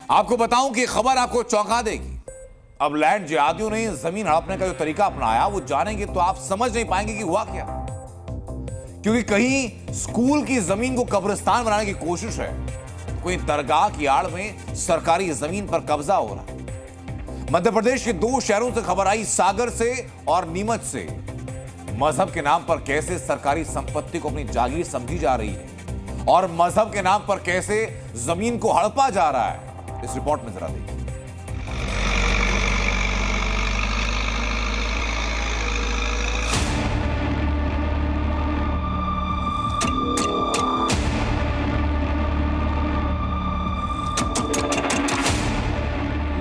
आपको बताऊं कि खबर आपको चौंका देगी। अब लैंड जिहादियों ने जमीन हड़पने का जो तरीका अपनाया वो जानेंगे तो आप समझ नहीं पाएंगे कि हुआ क्या। क्योंकि कहीं स्कूल की जमीन को कब्रिस्तान बनाने की कोशिश है, कोई दरगाह की आड़ में सरकारी जमीन पर कब्जा हो रहा है। मध्य प्रदेश के 2 शहरों से खबर आई, सागर से और नीमच से। मजहब के नाम पर कैसे सरकारी संपत्ति को अपनी जागीर समझी जा रही है और मजहब के नाम पर कैसे जमीन को हड़पा जा रहा है, इस रिपोर्ट में जरा देखिए।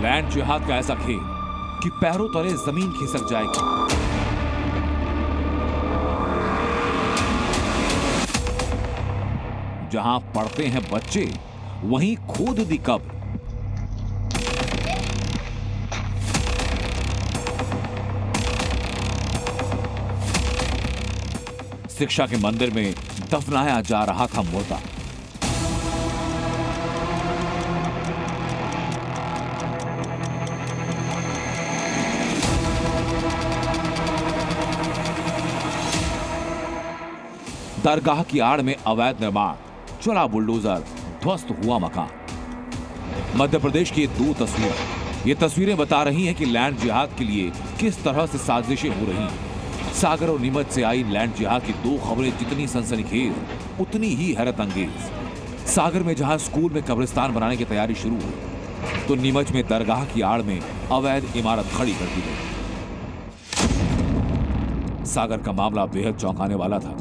लैंड जिहाद का ऐसा खेल कि पैरों तले जमीन खिसक जाएगी। जहां पढ़ते हैं बच्चे, वहीं खोद दी कब्र। शिक्षा के मंदिर में दफनाया जा रहा था मुर्दा। दरगाह की आड़ में अवैध निर्माण, चला बुलडोजर, ध्वस्त हुआ मकान। मध्य प्रदेश की 2 तस्वीरें, ये तस्वीरें बता रही हैं कि लैंड जिहाद के लिए किस तरह से साजिशें हो रही हैं। सागर और नीमच से आई लैंड जिहाद की 2 खबरें जितनी सनसनीखेज, उतनी ही हैरत अंगेज। सागर में जहां स्कूल में कब्रिस्तान बनाने की तैयारी शुरू हुई, तो नीमच में दरगाह की आड़ में अवैध इमारत खड़ी कर दी गई। सागर का मामला बेहद चौंकाने वाला था।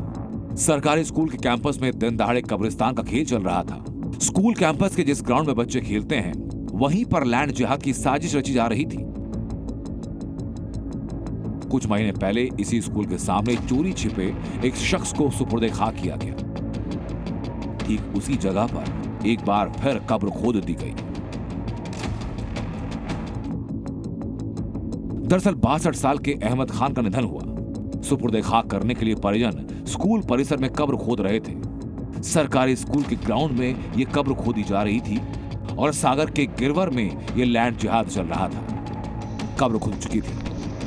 सरकारी स्कूल के कैंपस में दिन दहाड़े कब्रिस्तान का खेल चल रहा था। स्कूल कैंपस के जिस ग्राउंड में बच्चे खेलते हैं, वहीं पर लैंड जिहाद की साजिश रची जा रही थी। कुछ महीने पहले इसी स्कूल के सामने चोरी छिपे एक शख्स को सुपुर्दे खाक किया गया। ठीक उसी जगह पर एक बार फिर कब्र खोद दी गई। दरअसल 62 साल के अहमद खान का निधन हुआ। सुपुर्दे खाक करने के लिए परिजन स्कूल परिसर में कब्र खोद रहे थे। सरकारी स्कूल के ग्राउंड में यह कब्र खोदी जा रही थी और सागर के गिरवर में यह लैंड जिहाद चल रहा था। कब्र खुद चुकी थी,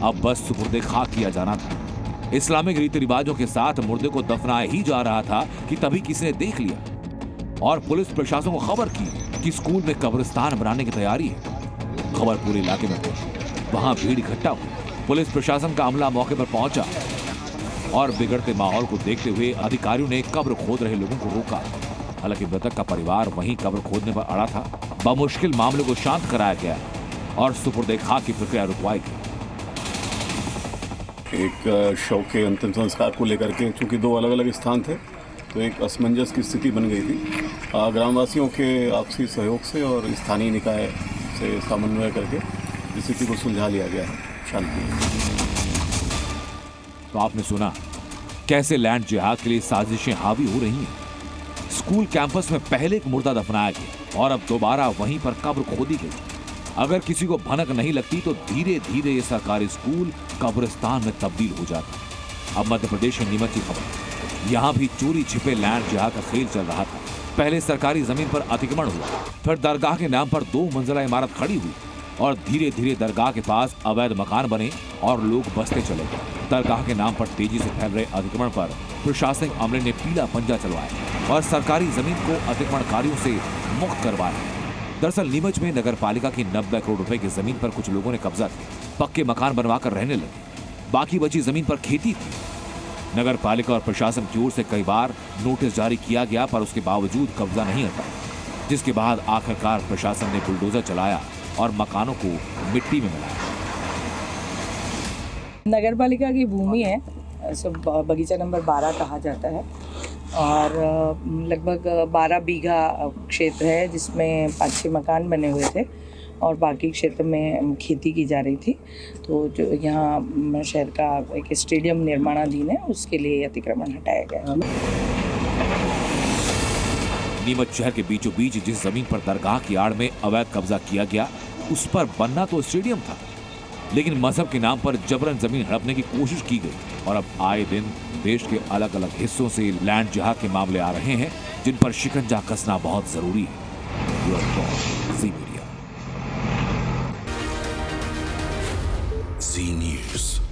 अब बस सुपुर्दे खाक किया जाना था। इस्लामिक रीति रिवाजों के साथ मुर्दे को दफनाया ही जा रहा था कि तभी किसी ने देख लिया और पुलिस प्रशासन को खबर की कि स्कूल में कब्रिस्तान बनाने की तैयारी है। खबर पूरे इलाके में पहुंची, वहां भीड़ इकट्ठा हुई। पुलिस प्रशासन का अमला मौके पर पहुंचा और बिगड़ते माहौल को देखते हुए अधिकारियों ने कब्र खोद रहे लोगों को रोका। हालांकि मृतक का परिवार वहीं कब्र खोदने पर अड़ा था। बमुश्किल मामले को शांत कराया गया और सुपुर्दे खाक की प्रक्रिया रुकवाई गई। एक शव के अंतिम संस्कार को लेकर के चूंकि 2 अलग अलग स्थान थे, तो एक असमंजस की स्थिति बन गई थी। ग्रामवासियों के आपसी सहयोग से और स्थानीय निकाय से समन्वय करके स्थिति को सुलझा लिया गया है शांति। तो आपने सुना कैसे लैंड जिहाद के लिए साजिशें हावी हो रही हैं। स्कूल कैंपस में पहले एक मुर्दा दफनाया गया और अब दोबारा वहीं पर कब्र खोदी गई। अगर किसी को भनक नहीं लगती तो धीरे धीरे ये सरकारी स्कूल कब्रिस्तान में तब्दील हो जाता। अब मध्य प्रदेश के नीमच की खबर, यहाँ भी चोरी छिपे लैंड जिहाद का खेल चल रहा था। पहले सरकारी जमीन पर अतिक्रमण हुआ, फिर दरगाह के नाम पर 2 मंजिला इमारत खड़ी हुई और धीरे धीरे दरगाह के पास अवैध मकान बने और लोग बसते चले गए। दरगाह के नाम पर तेजी से फैल रहे अतिक्रमण पर प्रशासनिक अमले ने पीला पंजा चलवाया और सरकारी जमीन को अतिक्रमणकारियों से मुक्त करवाया। दरअसल नीमच में नगर पालिका की 90 करोड़ रुपए की जमीन पर कुछ लोगों ने कब्जा किया, पक्के मकान बनवाकर रहने लगे। बाकी बची जमीन पर खेती थी। नगर पालिका और प्रशासन की ओर से कई बार नोटिस जारी किया गया, पर उसके बावजूद कब्जा नहीं हटा, जिसके बाद आखिरकार प्रशासन ने बुलडोजर चलाया और मकानों को मिट्टी में मिलाया। नगर पालिका की भूमि है, बगीचा नंबर 12 कहा जाता है और लगभग 12 बीघा क्षेत्र है जिसमें 5-6 मकान बने हुए थे और बाकी क्षेत्र में खेती की जा रही थी। तो जो यहाँ शहर का एक स्टेडियम निर्माणाधीन है, उसके लिए अतिक्रमण हटाया गया। नीमच शहर के बीचों बीच जिस जमीन पर दरगाह की आड़ में अवैध कब्जा किया गया, उस पर बनना तो स्टेडियम था, लेकिन मजहब के नाम पर जबरन जमीन हड़पने की कोशिश की गई और अब आए दिन देश के अलग अलग हिस्सों से लैंड जिहाद के मामले आ रहे हैं, जिन पर शिकंजा कसना बहुत जरूरी है। Z News.